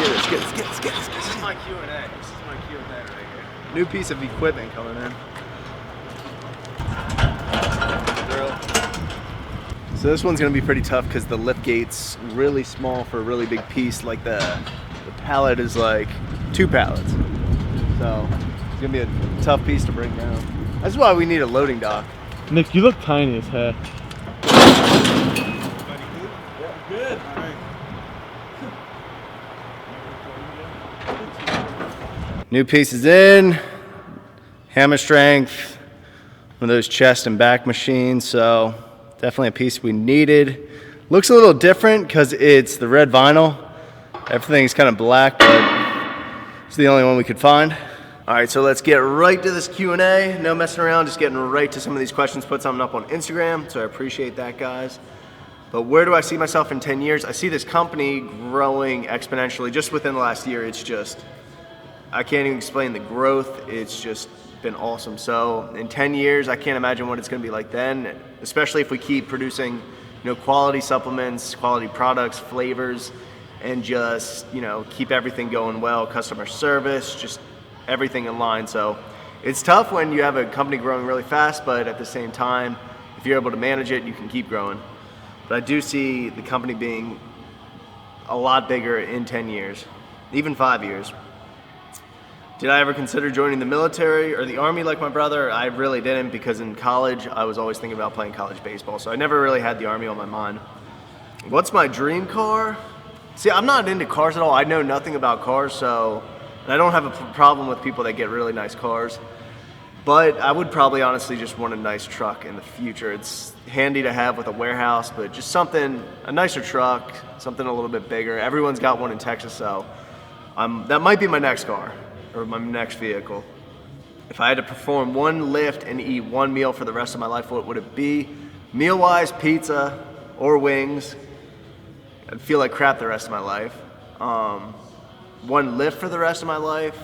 This is my Q&A. This is my Q&A right here. New piece of equipment coming in. So this one's gonna be pretty tough because the lift gate's really small for a really big piece. Like the pallet is like 2 pallets. So it's gonna be a tough piece to bring down. That's why we need a loading dock. Nick, you look tiny as heck. Good. New pieces in, hammer strength, one of those chest and back machines, so definitely a piece we needed. Looks a little different because it's the red vinyl. Everything's kind of black, but it's the only one we could find. All right, so let's get right to this Q&A. No messing around, just getting right to some of these questions. Put something up on Instagram, so I appreciate that, guys. But where do I see myself in 10 years? I see this company growing exponentially. Just within the last year, it's just, I can't even explain the growth. It's just been awesome. So in 10 years, I can't imagine what it's gonna be like then, especially if we keep producing, quality supplements, quality products, flavors, and just, keep everything going well, customer service, just everything in line. So it's tough when you have a company growing really fast, but at the same time, if you're able to manage it, you can keep growing. But I do see the company being a lot bigger in 10 years, even 5 years. Did I ever consider joining the military or the Army like my brother? I really didn't, because in college, I was always thinking about playing college baseball, so I never really had the Army on my mind. What's my dream car? See, I'm not into cars at all. I know nothing about cars, and I don't have a problem with people that get really nice cars. But I would probably honestly just want a nice truck in the future. It's handy to have with a warehouse, but just something, a nicer truck, something a little bit bigger. Everyone's got one in Texas, so that might be my next car or my next vehicle. If I had to perform one lift and eat one meal for the rest of my life, what would it be? Meal-wise, pizza or wings. I'd feel like crap the rest of my life. One lift for the rest of my life,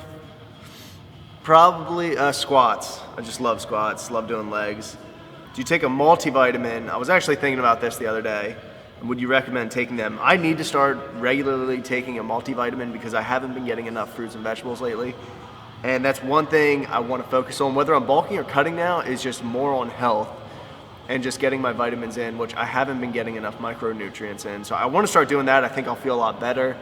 probably squats. I just love squats, love doing legs. Do you take a multivitamin? I was actually thinking about this the other day. Would you recommend taking them? I need to start regularly taking a multivitamin because I haven't been getting enough fruits and vegetables lately. And that's one thing I want to focus on, whether I'm bulking or cutting now, is just more on health and just getting my vitamins in, which I haven't been getting enough micronutrients in. So I want to start doing that. I think I'll feel a lot better.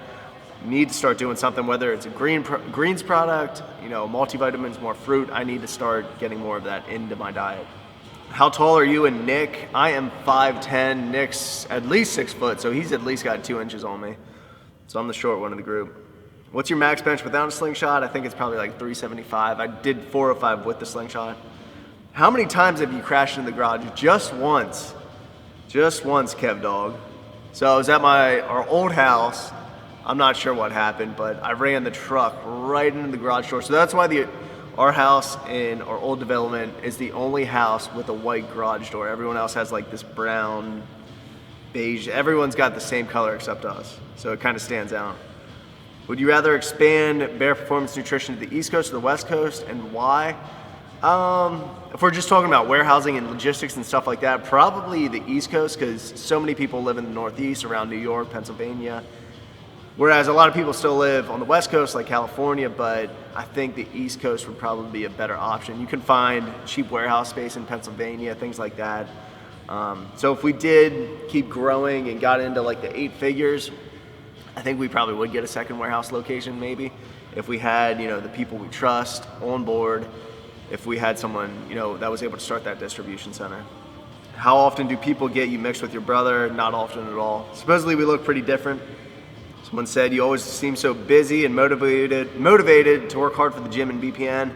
Need to start doing something, whether it's a greens product, multivitamins, more fruit. I need to start getting more of that into my diet. How tall are you and Nick? I am 5'10". Nick's at least 6 foot, so he's at least got 2 inches on me. So I'm the short one of the group. What's your max bench without a slingshot? I think it's probably like 375. I did 405 with the slingshot. How many times have you crashed in the garage? Just once. Just once, Kev Dog. So I was at our old house. I'm not sure what happened, but I ran the truck right into the garage door. So that's why our house in our old development is the only house with a white garage door. Everyone else has like this brown, beige. Everyone's got the same color except us. So it kind of stands out. Would you rather expand Bare Performance Nutrition to the East Coast or the West Coast, and why? If we're just talking about warehousing and logistics and stuff like that, probably the East Coast, because so many people live in the Northeast, around New York, Pennsylvania. Whereas a lot of people still live on the West Coast, like California, but I think the East Coast would probably be a better option. You can find cheap warehouse space in Pennsylvania, things like that. So if we did keep growing and got into like the 8 figures, I think we probably would get a second warehouse location maybe. If we had, the people we trust on board, if we had someone, that was able to start that distribution center. How often do people get you mixed with your brother? Not often at all. Supposedly we look pretty different. Someone said, you always seem so busy and motivated to work hard for the gym and BPN.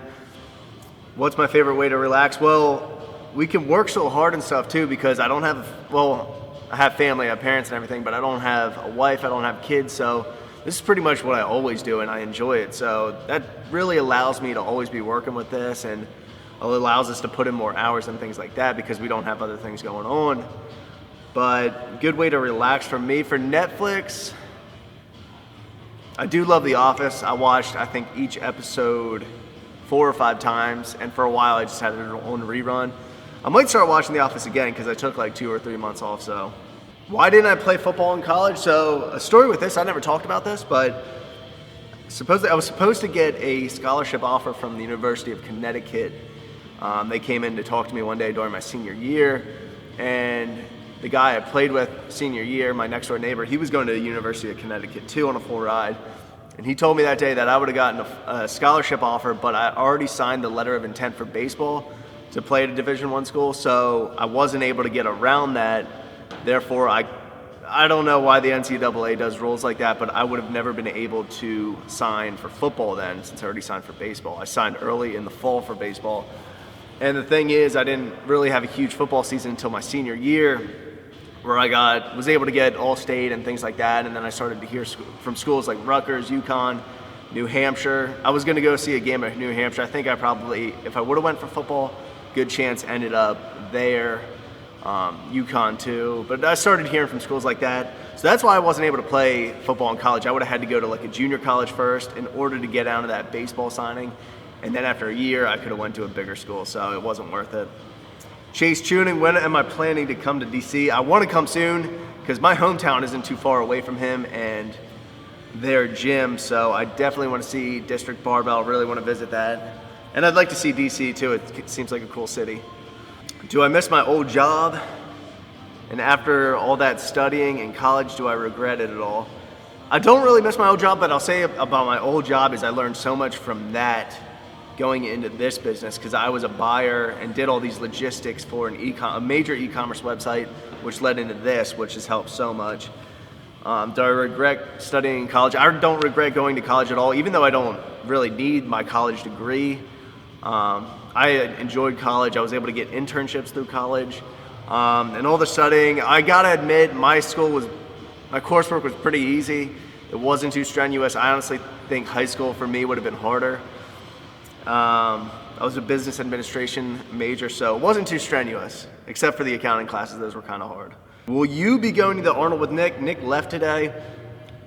What's my favorite way to relax? Well, we can work so hard and stuff too, because I don't have, I have family, I have parents and everything, but I don't have a wife, I don't have kids, so this is pretty much what I always do and I enjoy it. So that really allows me to always be working with this, and it allows us to put in more hours and things like that because we don't have other things going on. But good way to relax for me. For Netflix, I do love The Office. I watched, I think, each episode 4 or 5 times, and for a while I just had it on rerun. I might start watching The Office again because I took like 2 or 3 months off. So why didn't I play football in college? So a story with this, I never talked about this, but I was supposed to get a scholarship offer from the University of Connecticut. They came in to talk to me one day during my senior year, and the guy I played with senior year, my next door neighbor, he was going to the University of Connecticut too on a full ride. And he told me that day that I would have gotten a scholarship offer, but I already signed the letter of intent for baseball to play at a Division I school, so I wasn't able to get around that. Therefore, I don't know why the NCAA does rules like that, but I would have never been able to sign for football then, since I already signed for baseball. I signed early in the fall for baseball. And the thing is, I didn't really have a huge football season until my senior year, where I was able to get All-State and things like that, and then I started to hear from schools like Rutgers, UConn, New Hampshire. I was going to go see a game at New Hampshire. I think I probably, if I would have went for football, good chance ended up there. UConn too, but I started hearing from schools like that. So that's why I wasn't able to play football in college. I would have had to go to like a junior college first in order to get down to that baseball signing. And then after a year, I could have went to a bigger school, so it wasn't worth it. Chase Tuning, when am I planning to come to DC? I want to come soon because my hometown isn't too far away from him and their gym, so I definitely want to see District Barbell, really want to visit that. And I'd like to see DC too, it seems like a cool city. Do I miss my old job? And after all that studying in college, do I regret it at all? I don't really miss my old job, but I'll say about my old job is I learned so much from that going into this business, because I was a buyer and did all these logistics for a major e-commerce website, which led into this, which has helped so much. Do I regret studying in college? I don't regret going to college at all, even though I don't really need my college degree. I enjoyed college. I was able to get internships through college. And all the studying, I gotta admit, my coursework was pretty easy. It wasn't too strenuous. I honestly think high school for me would have been harder. I was a business administration major, so it wasn't too strenuous, except for the accounting classes. Those were kind of hard. Will you be going to the Arnold with Nick? Nick left today.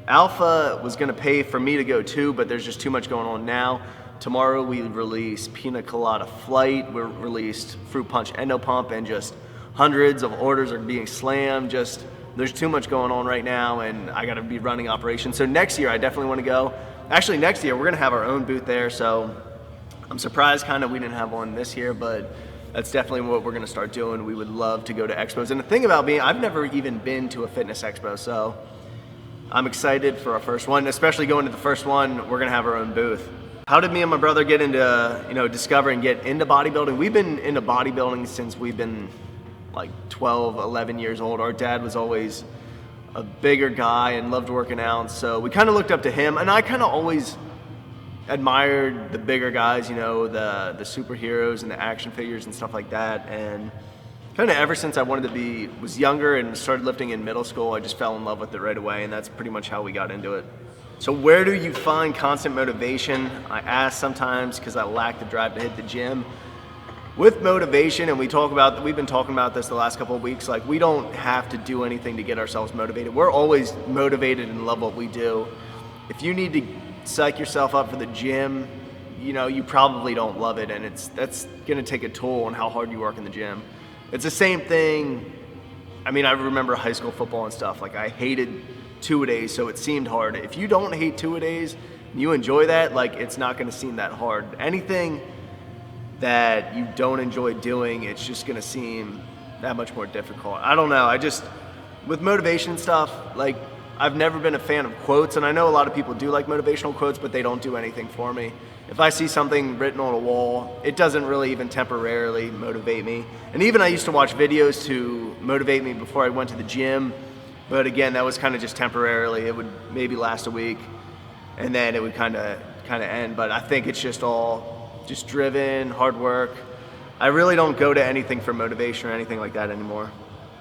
Alpha was gonna pay for me to go too, but there's just too much going on now. Tomorrow we release Pina Colada Flight, we released Fruit Punch Endo Pump, and just hundreds of orders are being slammed. There's too much going on right now, and I gotta be running operations. So next year I definitely wanna go. Actually, next year we're gonna have our own booth there, so I'm surprised kind of we didn't have one this year, but that's definitely what we're gonna start doing. We would love to go to expos. And the thing about me, I've never even been to a fitness expo, so I'm excited for our first one, especially going to the first one, we're gonna have our own booth. How did me and my brother get into, discover and get into bodybuilding? We've been into bodybuilding since we've been like 12, 11 years old. Our dad was always a bigger guy and loved working out, so we kind of looked up to him, and I kind of always admired the bigger guys, the superheroes and the action figures and stuff like that. And kind of ever since I was younger and started lifting in middle school, I just fell in love with it right away, and that's pretty much how we got into it. So where do you find constant motivation? I ask sometimes because I lack the drive to hit the gym. With motivation, and we've been talking about this the last couple of weeks, like we don't have to do anything to get ourselves motivated. We're always motivated and love what we do. If you need to psych yourself up for the gym, you probably don't love it, and that's gonna take a toll on how hard you work in the gym. It's the same thing. I remember high school football and stuff, like I hated two-a-days, so it seemed hard. If you don't hate two-a-days and you enjoy that, like it's not gonna seem that hard. Anything that you don't enjoy doing, it's just gonna seem that much more difficult. I don't know, with motivation stuff, like I've never been a fan of quotes, and I know a lot of people do like motivational quotes, but they don't do anything for me. If I see something written on a wall, it doesn't really even temporarily motivate me. And even I used to watch videos to motivate me before I went to the gym, but again, that was kind of just temporarily. It would maybe last a week, and then it would kind of end. But I think it's just all just driven, hard work. I really don't go to anything for motivation or anything like that anymore.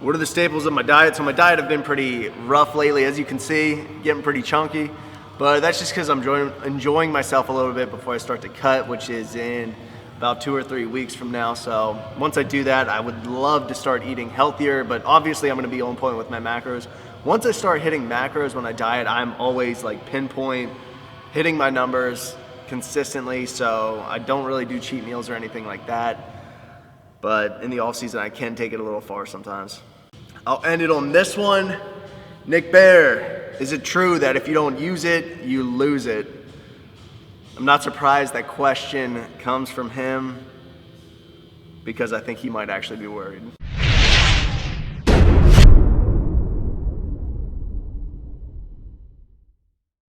What are the staples of my diet? So my diet have been pretty rough lately, as you can see, getting pretty chunky. But that's just because I'm enjoying myself a little bit before I start to cut, which is in about 2 or 3 weeks from now. So once I do that, I would love to start eating healthier, but obviously I'm gonna be on point with my macros. Once I start hitting macros when I diet, I'm always like pinpoint, hitting my numbers consistently, so I don't really do cheat meals or anything like that. But in the off season, I can take it a little far sometimes. I'll end it on this one. Nick Bear, is it true that if you don't use it, you lose it? I'm not surprised that question comes from him because I think he might actually be worried.